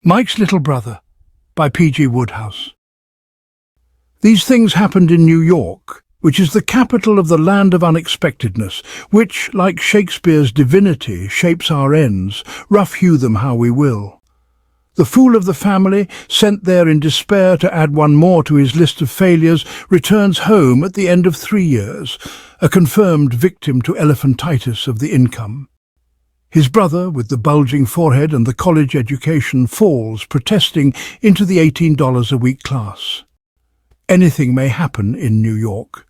Mike's Little Brother by P.G. Wodehouse. These things happened in New York, which is the capital of the land of unexpectedness, which, like Shakespeare's divinity, shapes our ends, rough-hew them how we will. The fool of the family, sent there in despair to add one more to his list of failures, returns home at the end of 3 years, a confirmed victim to elephantitis of the income. His brother, with the bulging forehead and the college education, falls, protesting, into the $18 a week class. Anything may happen in New York.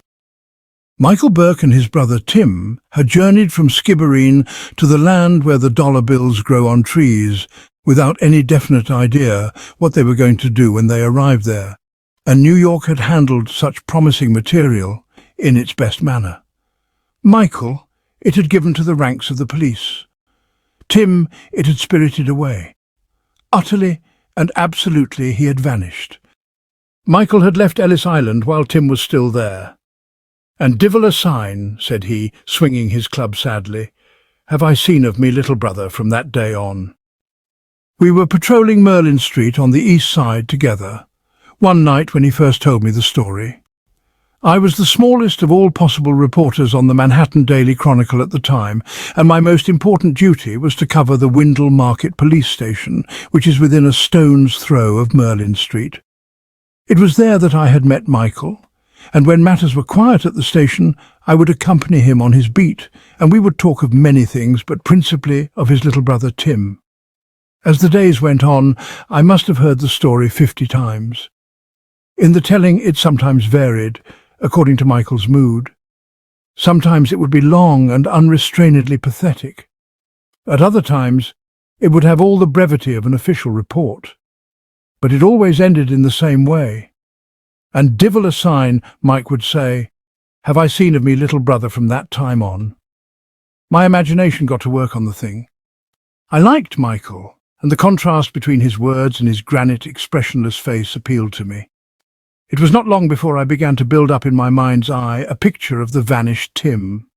Michael Burke and his brother Tim had journeyed from Skibbereen to the land where the dollar bills grow on trees, without any definite idea what they were going to do when they arrived there, and New York had handled such promising material in its best manner. Michael it had given to the ranks of the police. Tim it had spirited away. Utterly and absolutely he had vanished. Michael had left Ellis Island while Tim was still there. "And divil a sign," said he, swinging his club sadly, "have I seen of me little brother from that day on." We were patrolling Merlin Street on the east side together, one night when he first told me the story. I was the smallest of all possible reporters on the Manhattan Daily Chronicle at the time, and my most important duty was to cover the Windle Market police station, which is within a stone's throw of Merlin Street. It was there that I had met Michael, and when matters were quiet at the station, I would accompany him on his beat, and we would talk of many things, but principally of his little brother Tim. As the days went on, I must have heard the story 50 times. In the telling it sometimes varied, according to Michael's mood. Sometimes it would be long and unrestrainedly pathetic. At other times it would have all the brevity of an official report. But it always ended in the same way. "And divil a sign," Mike would say, "have I seen of me little brother from that time on." My imagination got to work on the thing. I liked Michael, and the contrast between his words and his granite, expressionless face appealed to me. It was not long before I began to build up in my mind's eye a picture of the vanished Tim.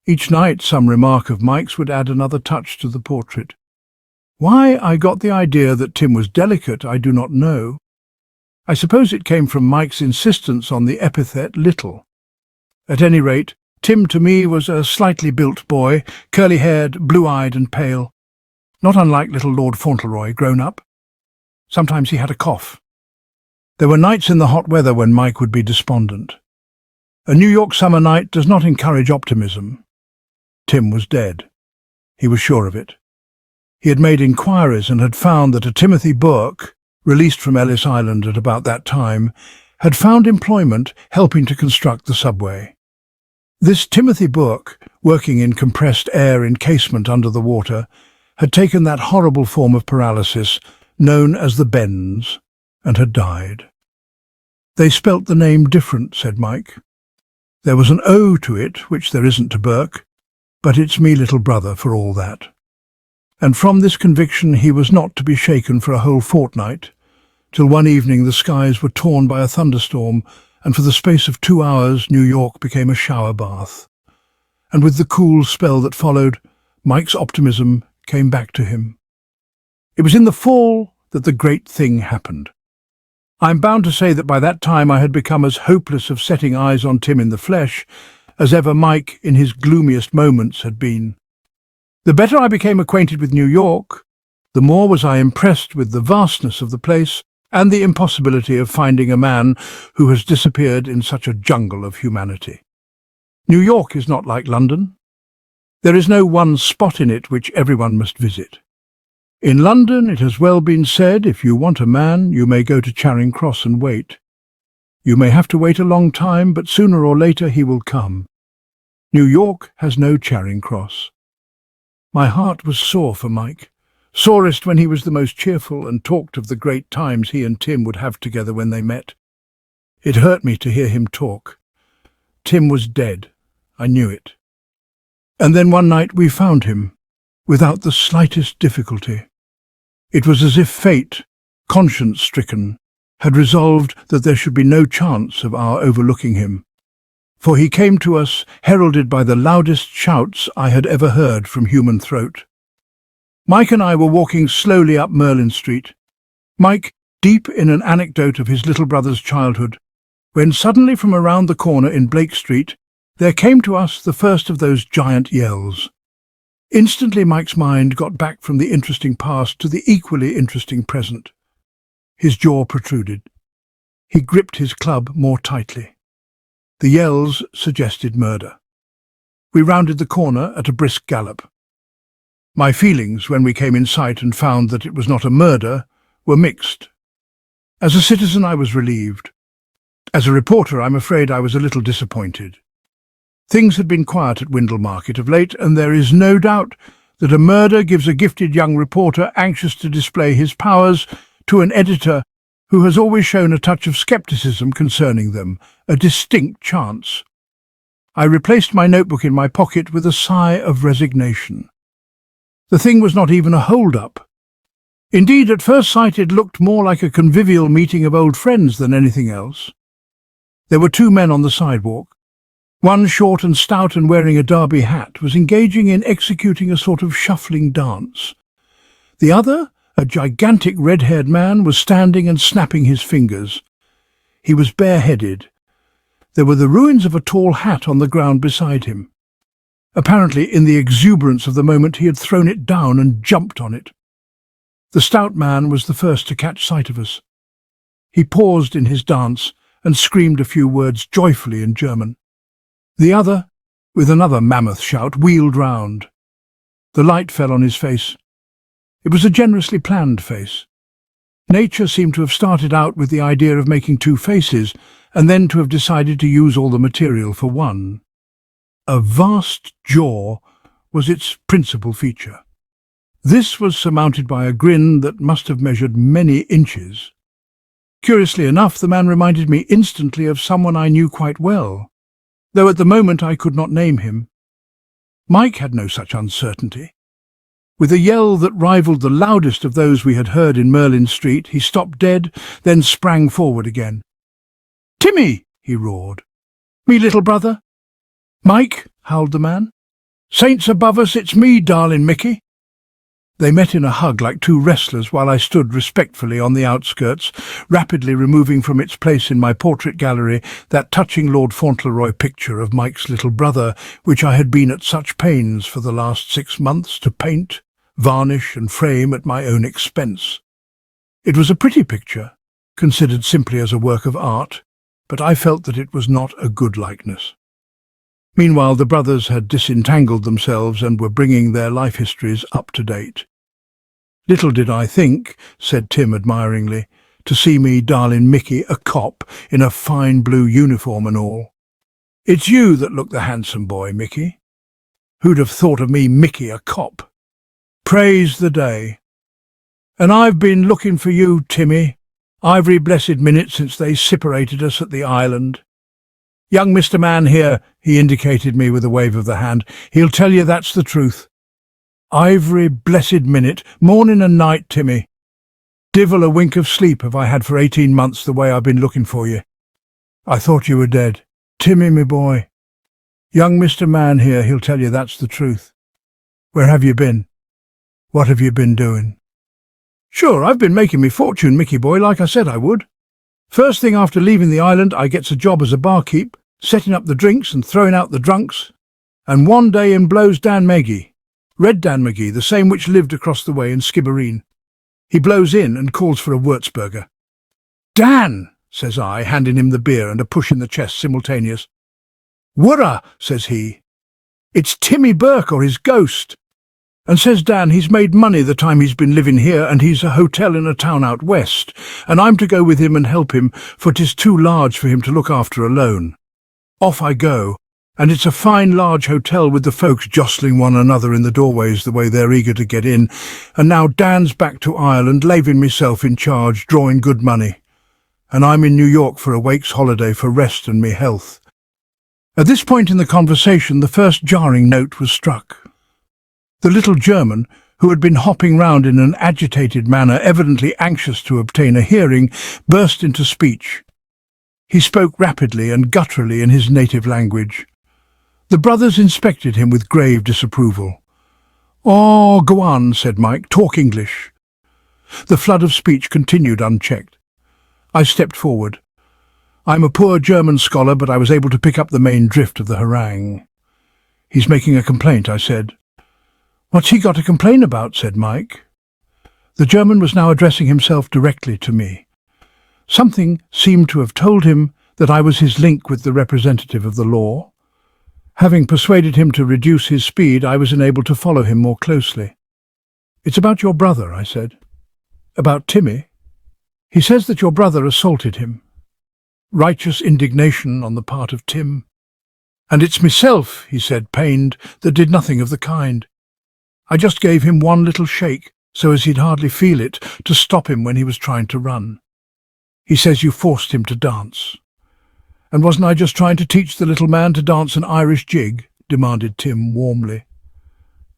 Each night some remark of Mike's would add another touch to the portrait. Why I got the idea that Tim was delicate, I do not know. I suppose it came from Mike's insistence on the epithet little. At any rate, Tim to me was a slightly built boy, curly-haired, blue-eyed and pale, not unlike little Lord Fauntleroy grown up. Sometimes he had a cough. There were nights in the hot weather when Mike would be despondent. A New York summer night does not encourage optimism. Tim was dead. He was sure of it. He had made inquiries and had found that a Timothy Burke, released from Ellis Island at about that time, had found employment helping to construct the subway. This Timothy Burke, working in compressed air encasement under the water, had taken that horrible form of paralysis known as the bends, and had died. "They spelt the name different," said Mike. "There was an O to it, which there isn't to Burke, but it's me little brother for all that." And from this conviction he was not to be shaken for a whole fortnight, till one evening the skies were torn by a thunderstorm, and for the space of 2 hours New York became a shower bath. And with the cool spell that followed, Mike's optimism came back to him. It was in the fall that the great thing happened. I am bound to say that by that time I had become as hopeless of setting eyes on Tim in the flesh as ever Mike in his gloomiest moments had been. The better I became acquainted with New York, the more was I impressed with the vastness of the place and the impossibility of finding a man who has disappeared in such a jungle of humanity. New York is not like London. There is no one spot in it which everyone must visit. In London, it has well been said, if you want a man, you may go to Charing Cross and wait. You may have to wait a long time, but sooner or later he will come. New York has no Charing Cross. My heart was sore for Mike, sorest when he was the most cheerful and talked of the great times he and Tim would have together when they met. It hurt me to hear him talk. Tim was dead. I knew it. And then one night we found him, without the slightest difficulty. It was as if fate, conscience-stricken, had resolved that there should be no chance of our overlooking him. For he came to us heralded by the loudest shouts I had ever heard from human throat. Mike and I were walking slowly up Merlin Street, Mike deep in an anecdote of his little brother's childhood, when suddenly from around the corner in Blake Street there came to us the first of those giant yells. Instantly Mike's mind got back from the interesting past to the equally interesting present. His jaw protruded. He gripped his club more tightly. The yells suggested murder. We rounded the corner at a brisk gallop. My feelings, when we came in sight and found that it was not a murder, were mixed. As a citizen, I was relieved. As a reporter, I'm afraid I was a little disappointed. Things had been quiet at Windle Market of late, and there is no doubt that a murder gives a gifted young reporter anxious to display his powers to an editor who has always shown a touch of scepticism concerning them, a distinct chance. I replaced my notebook in my pocket with a sigh of resignation. The thing was not even a hold-up. Indeed, at first sight it looked more like a convivial meeting of old friends than anything else. There were two men on the sidewalk. One, short and stout and wearing a derby hat, was engaging in executing a sort of shuffling dance. The other, a gigantic red-haired man, was standing and snapping his fingers. He was bareheaded. There were the ruins of a tall hat on the ground beside him. Apparently, in the exuberance of the moment, he had thrown it down and jumped on it. The stout man was the first to catch sight of us. He paused in his dance and screamed a few words joyfully in German. The other, with another mammoth shout, wheeled round. The light fell on his face. It was a generously planned face. Nature seemed to have started out with the idea of making two faces, and then to have decided to use all the material for one. A vast jaw was its principal feature. This was surmounted by a grin that must have measured many inches. Curiously enough, the man reminded me instantly of someone I knew quite well, though at the moment I could not name him. Mike had no such uncertainty. With a yell that rivaled the loudest of those we had heard in Merlin Street, he stopped dead, then sprang forward again. "Timmy!" he roared. "Me little brother?" "Mike," howled the man. "Saints above us, it's me, darling Mickey." They met in a hug like two wrestlers while I stood respectfully on the outskirts, rapidly removing from its place in my portrait gallery that touching Lord Fauntleroy picture of Mike's little brother, which I had been at such pains for the last 6 months to paint, varnish and frame at my own expense. It was a pretty picture, considered simply as a work of art, but I felt that it was not a good likeness. Meanwhile, the brothers had disentangled themselves and were bringing their life histories up to date. "Little did I think," said Tim admiringly, "to see me, darling Mickey, a cop, in a fine blue uniform and all. It's you that look the handsome boy, Mickey. Who'd have thought of me, Mickey, a cop? Praise the day. And I've been looking for you, Timmy, every blessed minute since they separated us at the island. Young Mr. Man here," he indicated me with a wave of the hand, "he'll tell you that's the truth. Ivory blessed minute, morning and night, Timmy. Divil a wink of sleep have I had for 18 months the way I've been looking for you. I thought you were dead. Timmy, me boy. Young Mr. Man here, he'll tell you that's the truth. Where have you been? What have you been doing?" "Sure, I've been making me fortune, Mickey boy, like I said I would. First thing after leaving the island, I gets a job as a barkeep, setting up the drinks and throwing out the drunks. And one day in blows Dan Magee. Red Dan McGee, the same which lived across the way in Skibbereen. He blows in and calls for a Würzburger. "Dan," says I, handing him the beer and a push in the chest simultaneous. "Wurra," says he. "It's Timmy Burke or his ghost." And says Dan he's made money the time he's been living here, and he's a hotel in a town out west, and I'm to go with him and help him, for 'tis too large for him to look after alone. Off I go. And it's a fine large hotel with the folks jostling one another in the doorways the way they're eager to get in, and now Dan's back to Ireland, laving myself in charge, drawing good money. And I'm in New York for a week's holiday for rest and me health. At this point in the conversation, the first jarring note was struck. The little German, who had been hopping round in an agitated manner, evidently anxious to obtain a hearing, burst into speech. He spoke rapidly and gutturally in his native language. The brothers inspected him with grave disapproval. "Oh, go on," said Mike. "Talk English." The flood of speech continued unchecked. I stepped forward. "I'm a poor German scholar, but I was able to pick up the main drift of the harangue." "He's making a complaint," I said. "What's he got to complain about?" said Mike. The German was now addressing himself directly to me. Something seemed to have told him that I was his link with the representative of the law. Having persuaded him to reduce his speed, I was enabled to follow him more closely. "It's about your brother," I said. "About Timmy? He says that your brother assaulted him." Righteous indignation on the part of Tim. "And it's myself," he said, pained, "that did nothing of the kind. I just gave him one little shake, so as he'd hardly feel it, to stop him when he was trying to run. He says you forced him to dance." "And wasn't I just trying to teach the little man to dance an Irish jig?" demanded Tim warmly.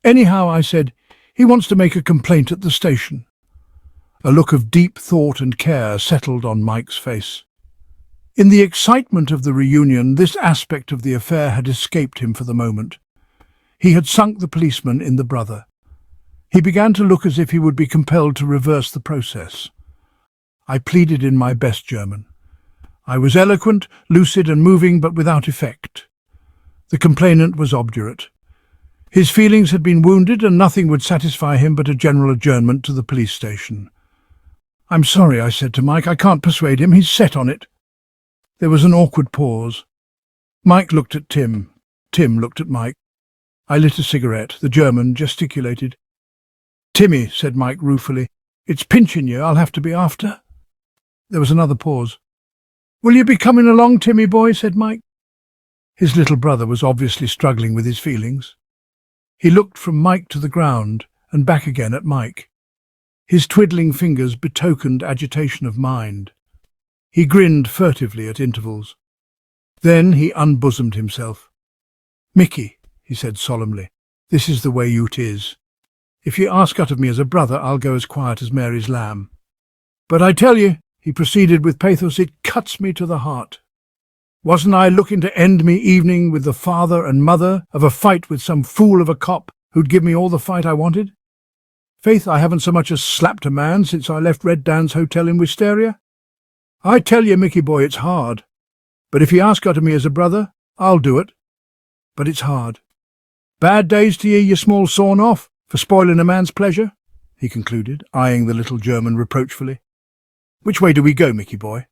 "Anyhow," I said, "he wants to make a complaint at the station." A look of deep thought and care settled on Mike's face. In the excitement of the reunion, this aspect of the affair had escaped him for the moment. He had sunk the policeman in the brother. He began to look as if he would be compelled to reverse the process. I pleaded in my best German. I was eloquent, lucid and moving, but without effect. The complainant was obdurate. His feelings had been wounded, and nothing would satisfy him but a general adjournment to the police station. "I'm sorry," I said to Mike. "I can't persuade him. He's set on it." There was an awkward pause. Mike looked at Tim. Tim looked at Mike. I lit a cigarette. The German gesticulated. "Timmy," said Mike ruefully, "it's pinching you. I'll have to be after." There was another pause. "Will you be coming along, Timmy boy?" said Mike. His little brother was obviously struggling with his feelings. He looked from Mike to the ground and back again at Mike. His twiddling fingers betokened agitation of mind. He grinned furtively at intervals. Then he unbosomed himself. "Mickey," he said solemnly, "this is the way you 'tis. If you ask out of me as a brother, I'll go as quiet as Mary's lamb. But I tell you," he proceeded with pathos, "it cuts me to the heart. Wasn't I looking to end me evening with the father and mother of a fight with some fool of a cop who'd give me all the fight I wanted? Faith, I haven't so much as slapped a man since I left Red Dan's hotel in Wisteria. I tell you, Mickey boy, it's hard. But if you ask out of me as a brother, I'll do it. But it's hard. Bad days to you small sawn-off, for spoiling a man's pleasure," he concluded, eyeing the little German reproachfully. "Which way do we go, Mickey boy?"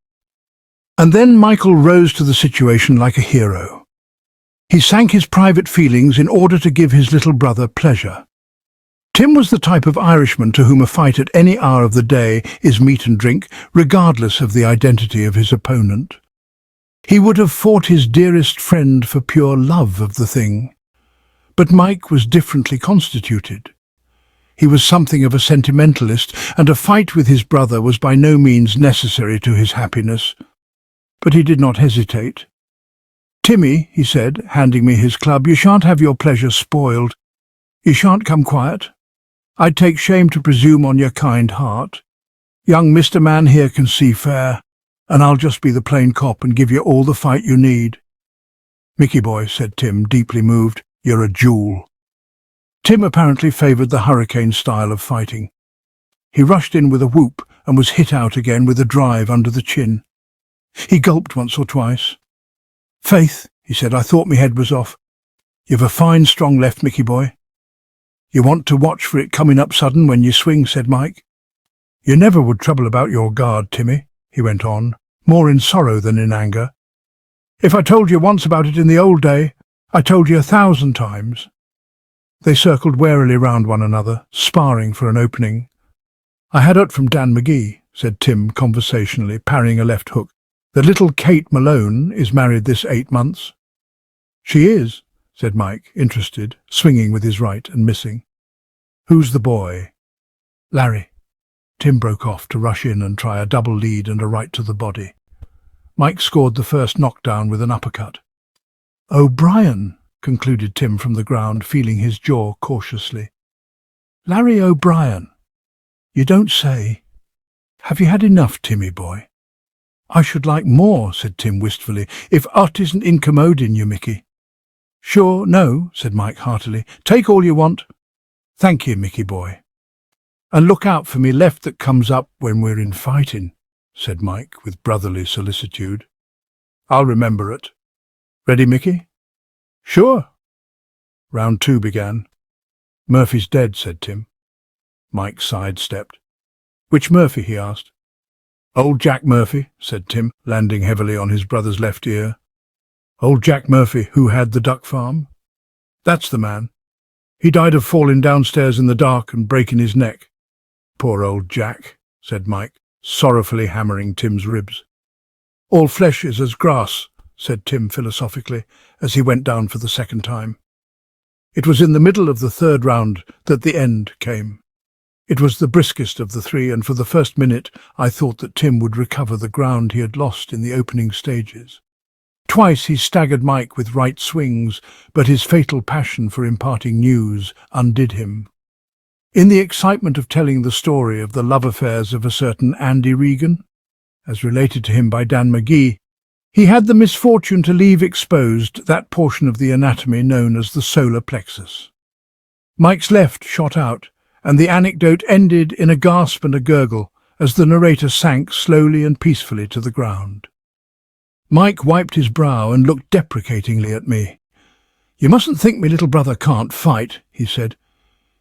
And then Michael rose to the situation like a hero. He sank his private feelings in order to give his little brother pleasure. Tim was the type of Irishman to whom a fight at any hour of the day is meat and drink, regardless of the identity of his opponent. He would have fought his dearest friend for pure love of the thing. But Mike was differently constituted. He was something of a sentimentalist, and a fight with his brother was by no means necessary to his happiness. But he did not hesitate. "Timmy," he said, handing me his club, "you shan't have your pleasure spoiled. You shan't come quiet. I'd take shame to presume on your kind heart. Young Mr. Man here can see fair, and I'll just be the plain cop and give you all the fight you need." "Mickey boy," said Tim, deeply moved, "you're a jewel." Tim apparently favoured the hurricane style of fighting. He rushed in with a whoop and was hit out again with a drive under the chin. He gulped once or twice. "Faith," he said, "I thought me head was off. You've a fine strong left, Mickey boy." "You want to watch for it coming up sudden when you swing," said Mike. "You never would trouble about your guard, Timmy," he went on, more in sorrow than in anger. "If I told you once about it in the old day, I told you 1,000 times." They circled warily round one another, sparring for an opening. "I had ut from Dan McGee," said Tim conversationally, parrying a left hook, "that little Kate Malone is married this 8 months." "She is," said Mike, interested, swinging with his right and missing. "Who's the boy?" "Larry." Tim broke off to rush in and try a double lead and a right to the body. Mike scored the first knockdown with an uppercut. "O'Brien," concluded Tim from the ground, feeling his jaw cautiously. "Larry O'Brien. You don't say. Have you had enough, Timmy boy?" "I should like more," said Tim wistfully, "if ut isn't incommoding you, Mickey." "Sure, no," said Mike heartily. "Take all you want." Thank you, Mickey boy. And look out for me left that comes up when we're in fighting, said Mike with brotherly solicitude. I'll remember it. Ready, Mickey? Sure. Round 2 began. Murphy's dead, said Tim. Mike sidestepped. Which Murphy? He asked. Old Jack Murphy, said Tim, landing heavily on his brother's left ear. Old Jack Murphy, who had the duck farm? That's the man. He died of falling downstairs in the dark and breaking his neck. Poor old Jack, said Mike, sorrowfully hammering Tim's ribs. All flesh is as grass, said Tim philosophically, as he went down for the second time. It was in the middle of the 3rd round that the end came. It was the briskest of the 3, and for the first minute I thought that Tim would recover the ground he had lost in the opening stages. Twice he staggered Mike with right swings, but his fatal passion for imparting news undid him. In the excitement of telling the story of the love affairs of a certain Andy Regan, as related to him by Dan McGee, he had the misfortune to leave exposed that portion of the anatomy known as the solar plexus. Mike's left shot out, and the anecdote ended in a gasp and a gurgle as the narrator sank slowly and peacefully to the ground. Mike wiped his brow and looked deprecatingly at me. You mustn't think me little brother can't fight, he said.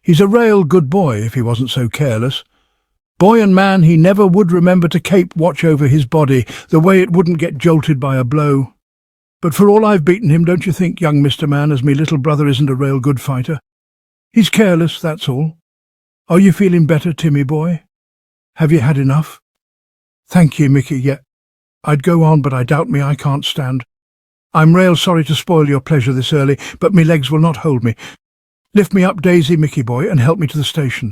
He's a rail good boy if he wasn't so careless. Boy and man, he never would remember to keep watch over his body, the way it wouldn't get jolted by a blow. But for all I've beaten him, don't you think, young Mr. Man, as me little brother isn't a rail good fighter? He's careless, that's all. Are you feeling better, Timmy boy? Have you had enough? Thank you, Mickey, yet I'd go on, but I doubt me I can't stand. I'm rail sorry to spoil your pleasure this early, but me legs will not hold me. Lift me up, Daisy, Mickey boy, and help me to the station.